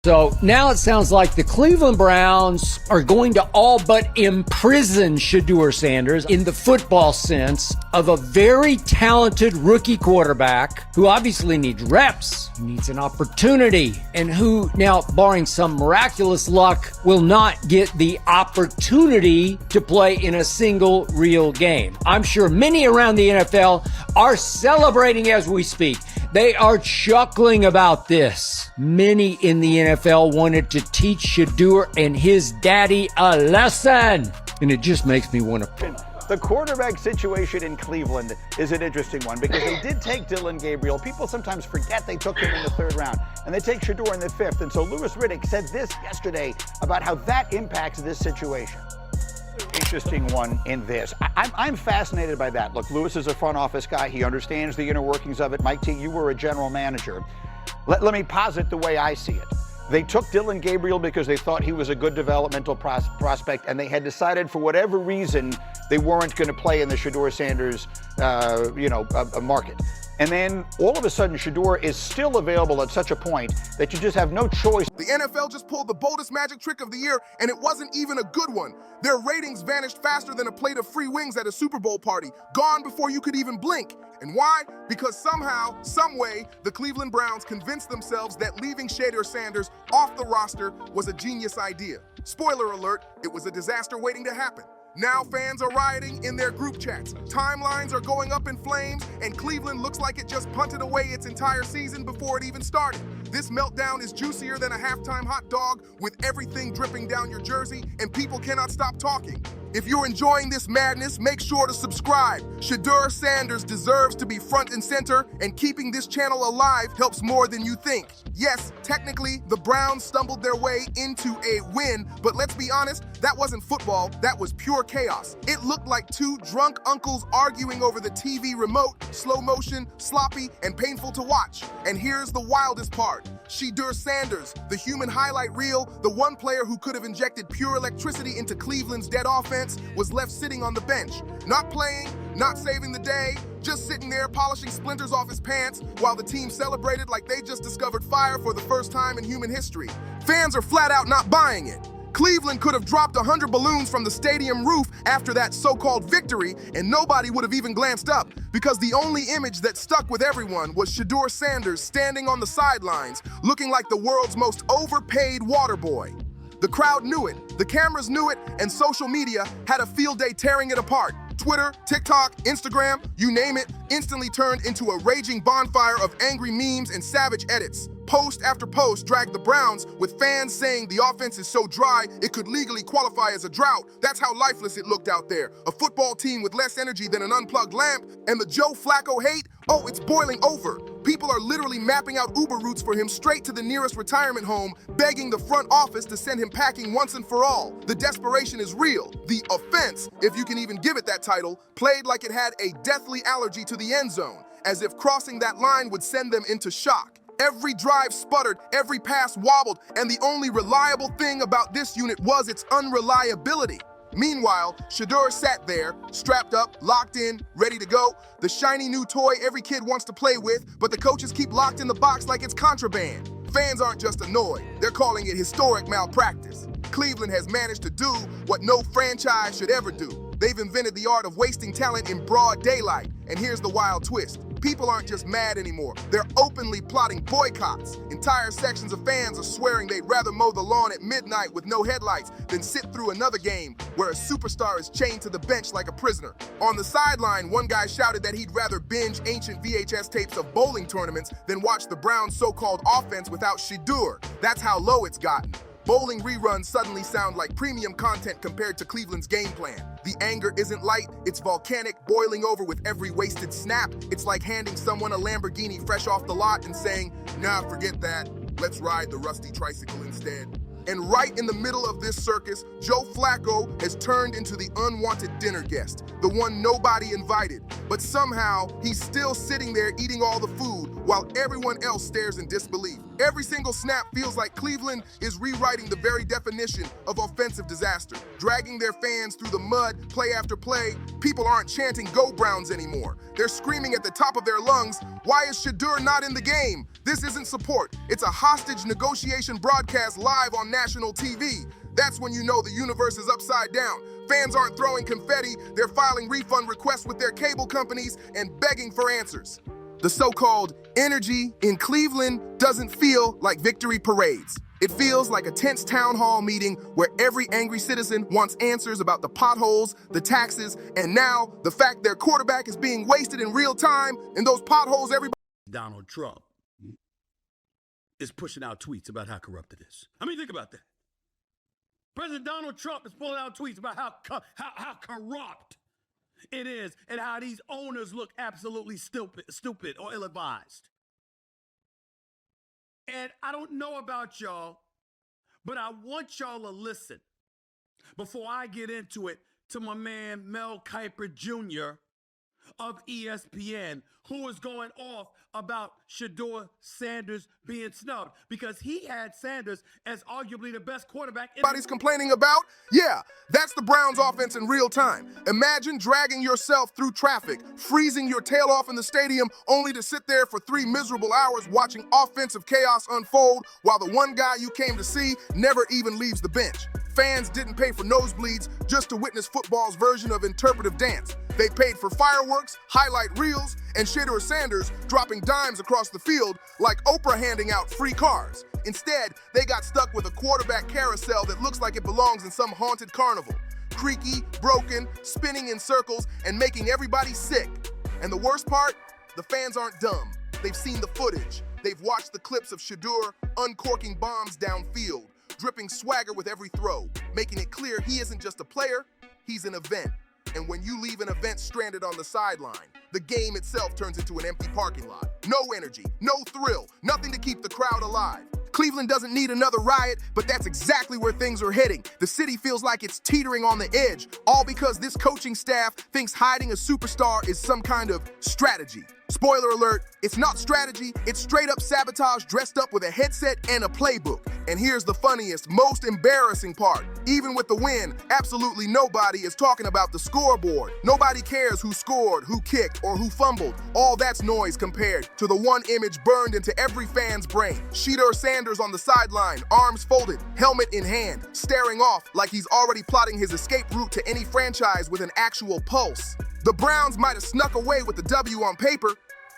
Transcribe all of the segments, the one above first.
So now it sounds like the Cleveland Browns are going to all but imprison Shedeur Sanders in the football sense of a very talented rookie quarterback who obviously needs reps, needs an opportunity, and who now, barring some miraculous luck, will not get the opportunity to play in a single real game. I'm sure many around the NFL are celebrating as we speak. They are chuckling about this. Many in the NFL wanted to teach Shedeur and his daddy a lesson. And it just makes me want to... The quarterback situation in Cleveland is an interesting one because they did take Dillon Gabriel. People sometimes forget they took him in the 3rd round, and they take Shedeur in the 5th. And so Louis Riddick said this yesterday about how that impacts this situation. Interesting one in this. I'm fascinated by that. Look, Louis is a front office guy. He understands the inner workings of it. Mike T, you were a general manager. Let me posit the way I see it. They took Dillon Gabriel because they thought he was a good developmental prospect, and they had decided for whatever reason they weren't going to play in the Shedeur Sanders, market. And then all of a sudden, Shedeur is still available at such a point that you just have no choice. The NFL just pulled the boldest magic trick of the year, and it wasn't even a good one. Their ratings vanished faster than a plate of free wings at a Super Bowl party, gone before you could even blink. And why? Because somehow, someway, the Cleveland Browns convinced themselves that leaving Shedeur Sanders off the roster was a genius idea. Spoiler alert, it was a disaster waiting to happen. Now fans are rioting in their group chats. Timelines are going up in flames, and Cleveland looks like it just punted away its entire season before it even started. This meltdown is juicier than a halftime hot dog with everything dripping down your jersey, and people cannot stop talking. If you're enjoying this madness, make sure to subscribe. Shedeur Sanders deserves to be front and center, and keeping this channel alive helps more than you think. Yes, technically, the Browns stumbled their way into a win, but let's be honest, that wasn't football, that was pure chaos. It looked like two drunk uncles arguing over the TV remote, slow motion, sloppy, and painful to watch. And here's the wildest part. Shedeur Sanders, the human highlight reel, the one player who could have injected pure electricity into Cleveland's dead offense, was left sitting on the bench. Not playing, not saving the day, just sitting there polishing splinters off his pants while the team celebrated like they just discovered fire for the first time in human history. Fans are flat out not buying it. Cleveland could have dropped 100 balloons from the stadium roof after that so-called victory, and nobody would have even glanced up, because the only image that stuck with everyone was Shedeur Sanders standing on the sidelines, looking like the world's most overpaid water boy. The crowd knew it, the cameras knew it, and social media had a field day tearing it apart. Twitter, TikTok, Instagram, you name it, instantly turned into a raging bonfire of angry memes and savage edits. Post after post dragged the Browns, with fans saying the offense is so dry it could legally qualify as a drought. That's how lifeless it looked out there. A football team with less energy than an unplugged lamp, and the Joe Flacco hate, oh, it's boiling over. People are literally mapping out Uber routes for him straight to the nearest retirement home, begging the front office to send him packing once and for all. The desperation is real. The offense, if you can even give it that title, played like it had a deathly allergy to the end zone, as if crossing that line would send them into shock. Every drive sputtered, every pass wobbled, and the only reliable thing about this unit was its unreliability. Meanwhile, Shedeur sat there, strapped up, locked in, ready to go, the shiny new toy every kid wants to play with, but the coaches keep locked in the box like it's contraband. Fans aren't just annoyed, they're calling it historic malpractice. Cleveland has managed to do what no franchise should ever do. They've invented the art of wasting talent in broad daylight, and here's the wild twist. People aren't just mad anymore, they're openly plotting boycotts. Entire sections of fans are swearing they'd rather mow the lawn at midnight with no headlights than sit through another game where a superstar is chained to the bench like a prisoner. On the sideline, one guy shouted that he'd rather binge ancient VHS tapes of bowling tournaments than watch the Browns' so-called offense without Shedeur. That's how low it's gotten. Bowling reruns suddenly sound like premium content compared to Cleveland's game plan. The anger isn't light, it's volcanic, boiling over with every wasted snap. It's like handing someone a Lamborghini fresh off the lot and saying, nah, forget that, let's ride the rusty tricycle instead. And right in the middle of this circus, Joe Flacco has turned into the unwanted dinner guest, the one nobody invited. But somehow, he's still sitting there eating all the food, while everyone else stares in disbelief. Every single snap feels like Cleveland is rewriting the very definition of offensive disaster, dragging their fans through the mud play after play. People aren't chanting "Go Browns" anymore. They're screaming at the top of their lungs, "Why is Shedeur not in the game?" This isn't support. It's a hostage negotiation broadcast live on national TV. That's when you know the universe is upside down. Fans aren't throwing confetti, they're filing refund requests with their cable companies and begging for answers. The so-called energy in Cleveland doesn't feel like victory parades. It feels like a tense town hall meeting where every angry citizen wants answers about the potholes, the taxes, and now the fact their quarterback is being wasted in real time, and those potholes everybody... Donald Trump is pushing out tweets about how corrupt it is. I mean, think about that. President Donald Trump is pulling out tweets about how corrupt it is and how these owners look absolutely stupid or ill-advised. And I don't know about y'all, but I want y'all to listen before I get into it to my man Mel Kiper Jr. of ESPN, who is going off about Shedeur Sanders being snubbed because he had Sanders as arguably the best quarterback. Everybody's complaining about? Yeah, that's the Browns offense in real time. Imagine dragging yourself through traffic, freezing your tail off in the stadium, only to sit there for 3 miserable hours watching offensive chaos unfold while the one guy you came to see never even leaves the bench. Fans didn't pay for nosebleeds just to witness football's version of interpretive dance. They paid for fireworks, highlight reels, and Shedeur Sanders dropping dimes across the field like Oprah handing out free cars. Instead, they got stuck with a quarterback carousel that looks like it belongs in some haunted carnival. Creaky, broken, spinning in circles, and making everybody sick. And the worst part? The fans aren't dumb. They've seen the footage. They've watched the clips of Shedeur uncorking bombs downfield, dripping swagger with every throw, making it clear he isn't just a player, he's an event. And when you leave an event stranded on the sideline, the game itself turns into an empty parking lot. No energy, no thrill, nothing to keep the crowd alive. Cleveland doesn't need another riot, but that's exactly where things are heading. The city feels like it's teetering on the edge, all because this coaching staff thinks hiding a superstar is some kind of strategy. Spoiler alert, it's not strategy, it's straight up sabotage dressed up with a headset and a playbook. And here's the funniest, most embarrassing part. Even with the win, absolutely nobody is talking about the scoreboard. Nobody cares who scored, who kicked, or who fumbled. All that's noise compared to the one image burned into every fan's brain. Shedeur Sanders on the sideline, arms folded, helmet in hand, staring off like he's already plotting his escape route to any franchise with an actual pulse. The Browns might have snuck away with the W on paper,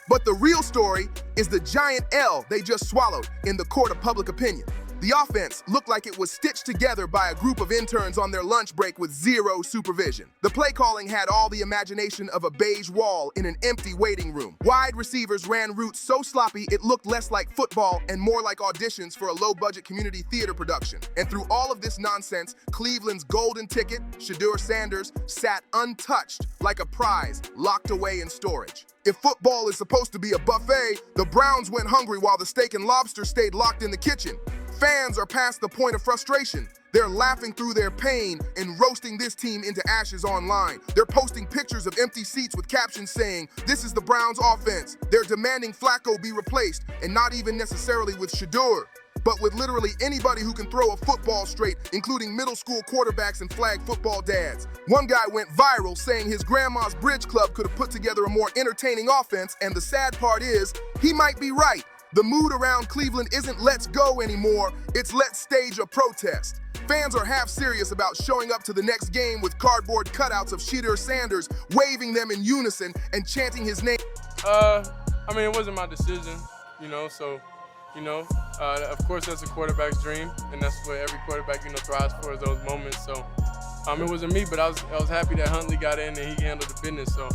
but the real story is the giant L they just swallowed in the court of public opinion. The offense looked like it was stitched together by a group of interns on their lunch break with zero supervision. The play calling had all the imagination of a beige wall in an empty waiting room. Wide receivers ran routes so sloppy it looked less like football and more like auditions for a low-budget community theater production. And through all of this nonsense, Cleveland's golden ticket, Shedeur Sanders, sat untouched like a prize locked away in storage. If football is supposed to be a buffet, the Browns went hungry while the steak and lobster stayed locked in the kitchen. Fans are past the point of frustration. They're laughing through their pain and roasting this team into ashes online. They're posting pictures of empty seats with captions saying, "This is the Browns offense." They're demanding Flacco be replaced, and not even necessarily with Shedeur, but with literally anybody who can throw a football straight, including middle school quarterbacks and flag football dads. One guy went viral saying his grandma's bridge club could have put together a more entertaining offense, and the sad part is, he might be right. The mood around Cleveland isn't let's go anymore, it's let's stage a protest. Fans are half serious about showing up to the next game with cardboard cutouts of Shedeur Sanders, waving them in unison and chanting his name. I mean, it wasn't my decision, so, of course that's a quarterback's dream, and that's what every quarterback, thrives for, is those moments. So, it wasn't me, but I was happy that Huntley got in and he handled the business. So,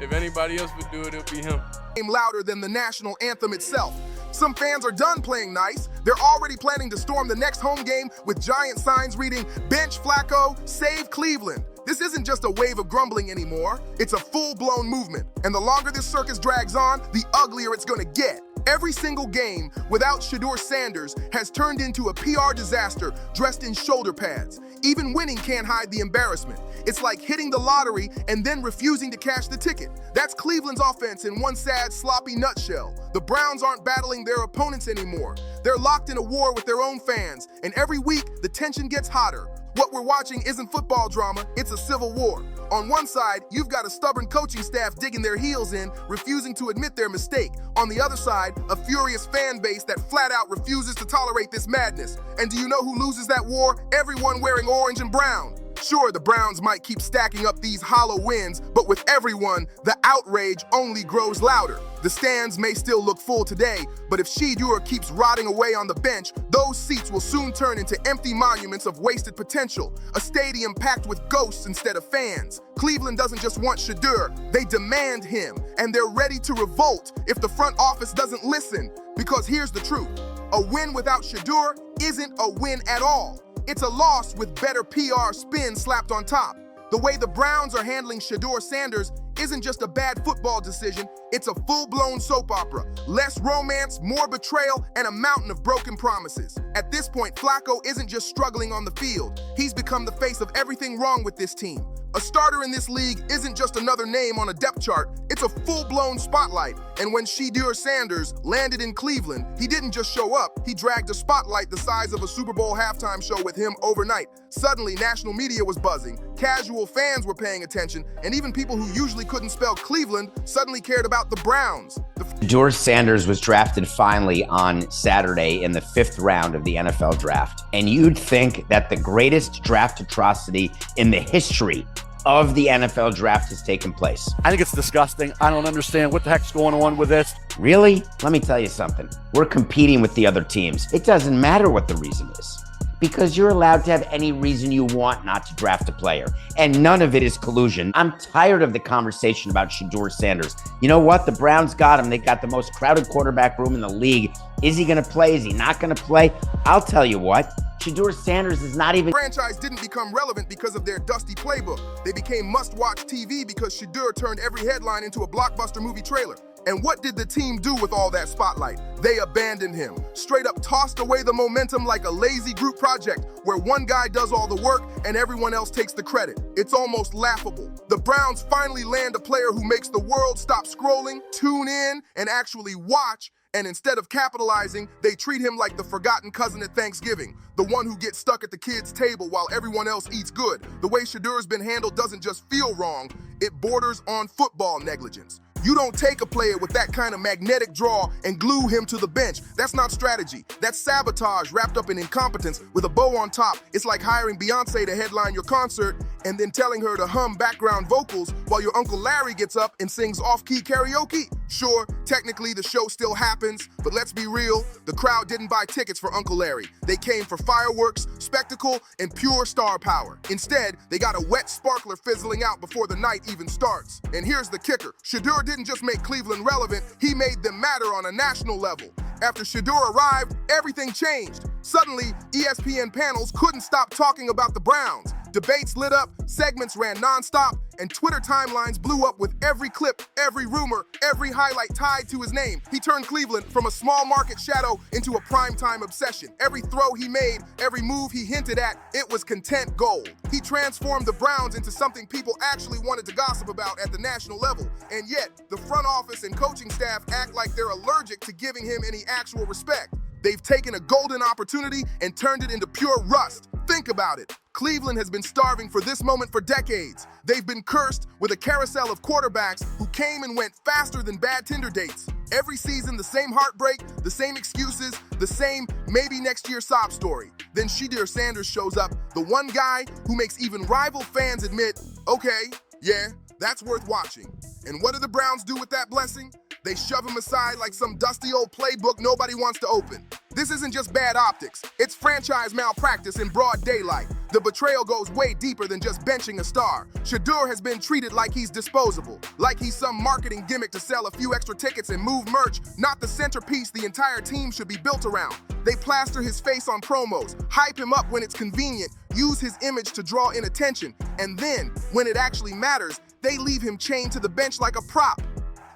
if anybody else would do it, it'll be him. Louder than the national anthem itself. Some fans are done playing nice. They're already planning to storm the next home game with giant signs reading, "Bench Flacco, save Cleveland." This isn't just a wave of grumbling anymore. It's a full-blown movement. And the longer this circus drags on, the uglier it's gonna get. Every single game without Shedeur Sanders has turned into a PR disaster dressed in shoulder pads. Even winning can't hide the embarrassment. It's like hitting the lottery and then refusing to cash the ticket. That's Cleveland's offense in one sad, sloppy nutshell. The Browns aren't battling their opponents anymore. They're locked in a war with their own fans, and every week the tension gets hotter. What we're watching isn't football drama, it's a civil war. On one side, you've got a stubborn coaching staff digging their heels in, refusing to admit their mistake. On the other side, a furious fan base that flat out refuses to tolerate this madness. And do you know who loses that war? Everyone wearing orange and brown. Sure, the Browns might keep stacking up these hollow wins, but with everyone, the outrage only grows louder. The stands may still look full today, but if Shedeur keeps rotting away on the bench, those seats will soon turn into empty monuments of wasted potential, a stadium packed with ghosts instead of fans. Cleveland doesn't just want Shedeur, they demand him, and they're ready to revolt if the front office doesn't listen. Because here's the truth, a win without Shedeur isn't a win at all. It's a loss with better PR spin slapped on top. The way the Browns are handling Shedeur Sanders isn't just a bad football decision, it's a full-blown soap opera. Less romance, more betrayal, and a mountain of broken promises. At this point, Flacco isn't just struggling on the field. He's become the face of everything wrong with this team. A starter in this league isn't just another name on a depth chart, it's a full-blown spotlight. And when Shedeur Sanders landed in Cleveland, he didn't just show up, he dragged a spotlight the size of a Super Bowl halftime show with him overnight. Suddenly, national media was buzzing, casual fans were paying attention, and even people who usually couldn't spell Cleveland suddenly cared about the Browns. Shedeur Sanders was drafted finally on Saturday in the 5th round of the NFL draft. And you'd think that the greatest draft atrocity in the history of the NFL draft has taken place. I think it's disgusting. I don't understand what the heck's going on with this. Really? Let me tell you something. We're competing with the other teams. It doesn't matter what the reason is, because you're allowed to have any reason you want not to draft a player, and none of it is collusion. I'm tired of the conversation about Shedeur Sanders. You know what? The Browns got him. They got the most crowded quarterback room in the league. Is he going to play? Is he not going to play? I'll tell you what. Shedeur Sanders is not even... The franchise didn't become relevant because of their dusty playbook. They became must-watch TV because Shedeur turned every headline into a blockbuster movie trailer. And what did the team do with all that spotlight? They abandoned him. Straight up tossed away the momentum like a lazy group project where one guy does all the work and everyone else takes the credit. It's almost laughable. The Browns finally land a player who makes the world stop scrolling, tune in, and actually watch. And instead of capitalizing, they treat him like the forgotten cousin at Thanksgiving, the one who gets stuck at the kids' table while everyone else eats good. The way Shedeur's been handled doesn't just feel wrong, it borders on football negligence. You don't take a player with that kind of magnetic draw and glue him to the bench. That's not strategy. That's sabotage wrapped up in incompetence with a bow on top. It's like hiring Beyonce to headline your concert and then telling her to hum background vocals while your Uncle Larry gets up and sings off-key karaoke. Sure, technically the show still happens, but let's be real, the crowd didn't buy tickets for Uncle Larry. They came for fireworks, spectacle, and pure star power. Instead, they got a wet sparkler fizzling out before the night even starts. And here's the kicker. Shedeur didn't just make Cleveland relevant, he made them matter on a national level. After Shedeur arrived, everything changed. Suddenly, ESPN panels couldn't stop talking about the Browns. Debates lit up, segments ran nonstop, and Twitter timelines blew up with every clip, every rumor, every highlight tied to his name. He turned Cleveland from a small market shadow into a primetime obsession. Every throw he made, every move he hinted at, it was content gold. He transformed the Browns into something people actually wanted to gossip about at the national level. And yet, the front office and coaching staff act like they're allergic to giving him any actual respect. They've taken a golden opportunity and turned it into pure rust. Think about it. Cleveland has been starving for this moment for decades. They've been cursed with a carousel of quarterbacks who came and went faster than bad Tinder dates. Every season, the same heartbreak, the same excuses, the same maybe next year sob story. Then Shedeur Sanders shows up, the one guy who makes even rival fans admit, okay, yeah, that's worth watching. And what do the Browns do with that blessing? They shove him aside like some dusty old playbook nobody wants to open. This isn't just bad optics, it's franchise malpractice in broad daylight. The betrayal goes way deeper than just benching a star. Shedeur has been treated like he's disposable, like he's some marketing gimmick to sell a few extra tickets and move merch, not the centerpiece the entire team should be built around. They plaster his face on promos, hype him up when it's convenient, use his image to draw in attention, and then, when it actually matters, they leave him chained to the bench like a prop.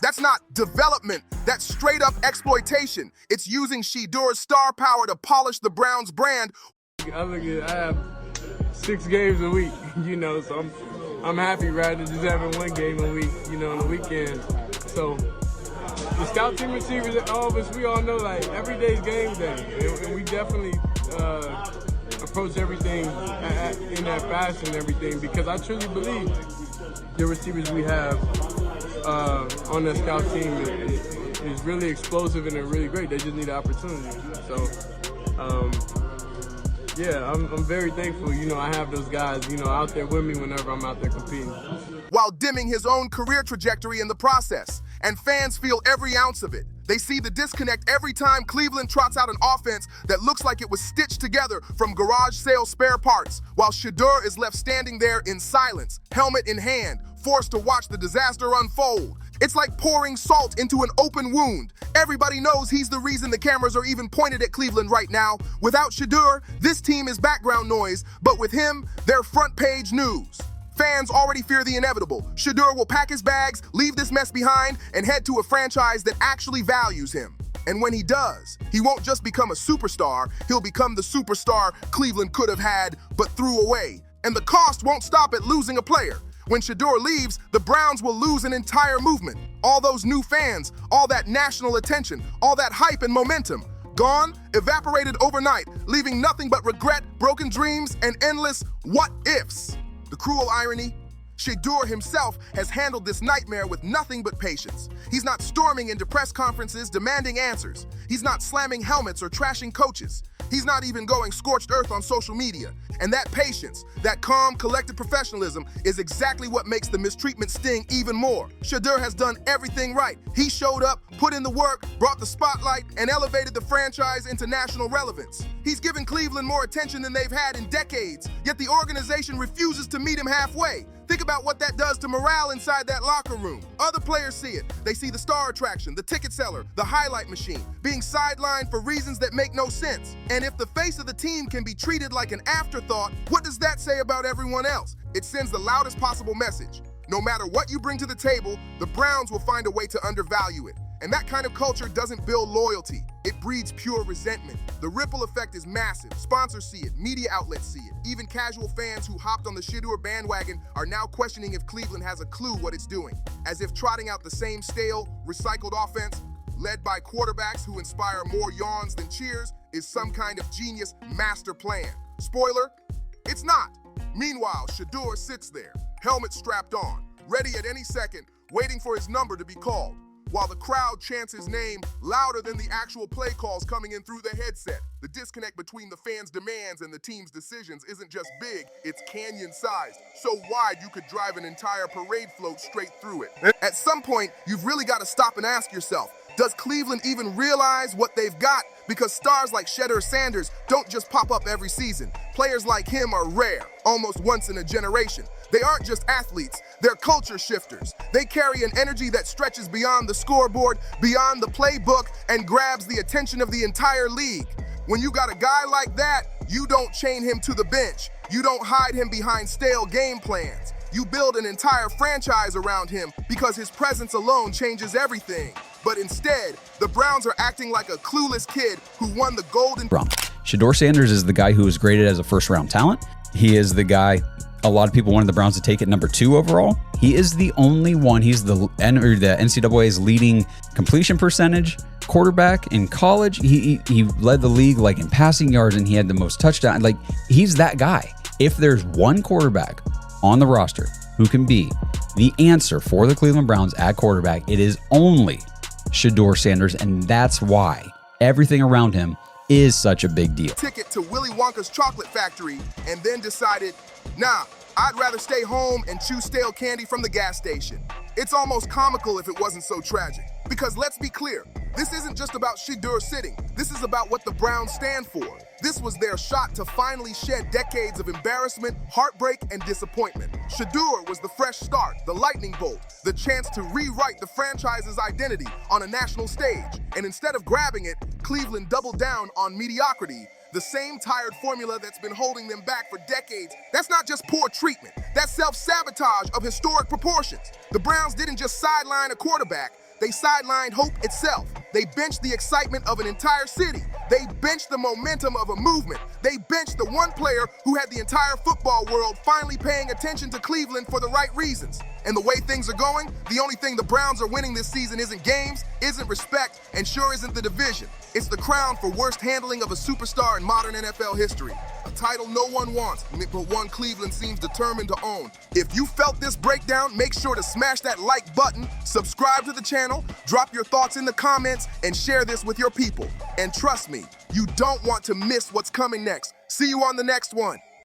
That's not development, that's straight up exploitation. It's using Shedeur's star power to polish the Browns' brand. I have 6 games a week, so I'm happy rather than just having 1 game a week, on the weekend. So the scout team receivers, all of us, we all know like every day's game day, and we definitely approach everything in that fashion and everything, because I truly believe the receivers we have on the scout team is really explosive and they're really great. They just need an opportunity. So, yeah, I'm very thankful, I have those guys, out there with me whenever I'm out there competing. While dimming his own career trajectory in the process, and fans feel every ounce of it. They see the disconnect every time Cleveland trots out an offense that looks like it was stitched together from garage sale spare parts, while Shedeur is left standing there in silence, helmet in hand, forced to watch the disaster unfold. It's like pouring salt into an open wound. Everybody knows he's the reason the cameras are even pointed at Cleveland right now. Without Shedeur, this team is background noise, but with him, they're front page news. Fans already fear the inevitable. Shedeur will pack his bags, leave this mess behind, and head to a franchise that actually values him. And when he does, he won't just become a superstar, he'll become the superstar Cleveland could have had, but threw away. And the cost won't stop at losing a player. When Shedeur leaves, the Browns will lose an entire movement. All those new fans, all that national attention, all that hype and momentum. Gone, evaporated overnight, leaving nothing but regret, broken dreams, and endless what-ifs. The cruel irony? Shedeur himself has handled this nightmare with nothing but patience. He's not storming into press conferences demanding answers. He's not slamming helmets or trashing coaches. He's not even going scorched earth on social media. And that patience, that calm, collected professionalism is exactly what makes the mistreatment sting even more. Shedeur has done everything right. He showed up, put in the work, brought the spotlight, and elevated the franchise into national relevance. He's given Cleveland more attention than they've had in decades, yet the organization refuses to meet him halfway. Think about what that does to morale inside that locker room. Other players see it. They see the star attraction, the ticket seller, the highlight machine, being sidelined for reasons that make no sense. And if the face of the team can be treated like an afterthought, what does that say about everyone else? It sends the loudest possible message. No matter what you bring to the table, the Browns will find a way to undervalue it. And that kind of culture doesn't build loyalty. It breeds pure resentment. The ripple effect is massive. Sponsors see it, media outlets see it. Even casual fans who hopped on the Shedeur bandwagon are now questioning if Cleveland has a clue what it's doing. As if trotting out the same stale, recycled offense, led by quarterbacks who inspire more yawns than cheers, is some kind of genius master plan. Spoiler, it's not. Meanwhile, Shedeur sits there, helmet strapped on, ready at any second, waiting for his number to be called, while the crowd chants his name louder than the actual play calls coming in through the headset. The disconnect between the fans' demands and the team's decisions isn't just big, it's canyon-sized, so wide you could drive an entire parade float straight through it. At some point, you've really got to stop and ask yourself, does Cleveland even realize what they've got? Because stars like Shedeur Sanders don't just pop up every season. Players like him are rare, almost once in a generation. They aren't just athletes, they're culture shifters. They carry an energy that stretches beyond the scoreboard, beyond the playbook, and grabs the attention of the entire league. When you got a guy like that, you don't chain him to the bench. You don't hide him behind stale game plans. You build an entire franchise around him because his presence alone changes everything. But instead, the Browns are acting like a clueless kid who won the golden... Shedeur Sanders is the guy who was graded as a first-round talent. He is the guy a lot of people wanted the Browns to take at number 2 overall. He is the only one. He's the NCAA's leading completion percentage quarterback in college. He led the league like in passing yards, and he had the most touchdowns. Like, he's that guy. If there's one quarterback on the roster who can be the answer for the Cleveland Browns at quarterback, it is only Shedeur Sanders, and that's why everything around him is such a big deal. Ticket to Willy Wonka's chocolate factory and then decided, nah, I'd rather stay home and chew stale candy from the gas station. It's almost comical if it wasn't so tragic. Because let's be clear, this isn't just about Shedeur sitting. This is about what the Browns stand for. This was their shot to finally shed decades of embarrassment, heartbreak, and disappointment. Shedeur was the fresh start, the lightning bolt, the chance to rewrite the franchise's identity on a national stage. And instead of grabbing it, Cleveland doubled down on mediocrity, the same tired formula that's been holding them back for decades. That's not just poor treatment. That's self-sabotage of historic proportions. The Browns didn't just sideline a quarterback. They sidelined hope itself. They benched the excitement of an entire city. They benched the momentum of a movement. They benched the one player who had the entire football world finally paying attention to Cleveland for the right reasons. And the way things are going, the only thing the Browns are winning this season isn't games, isn't respect, and sure isn't the division. It's the crown for worst handling of a superstar in modern NFL history. A title no one wants, but one Cleveland seems determined to own. If you felt this breakdown, make sure to smash that like button, subscribe to the channel, drop your thoughts in the comments, and share this with your people. And trust me, you don't want to miss what's coming next. See you on the next one.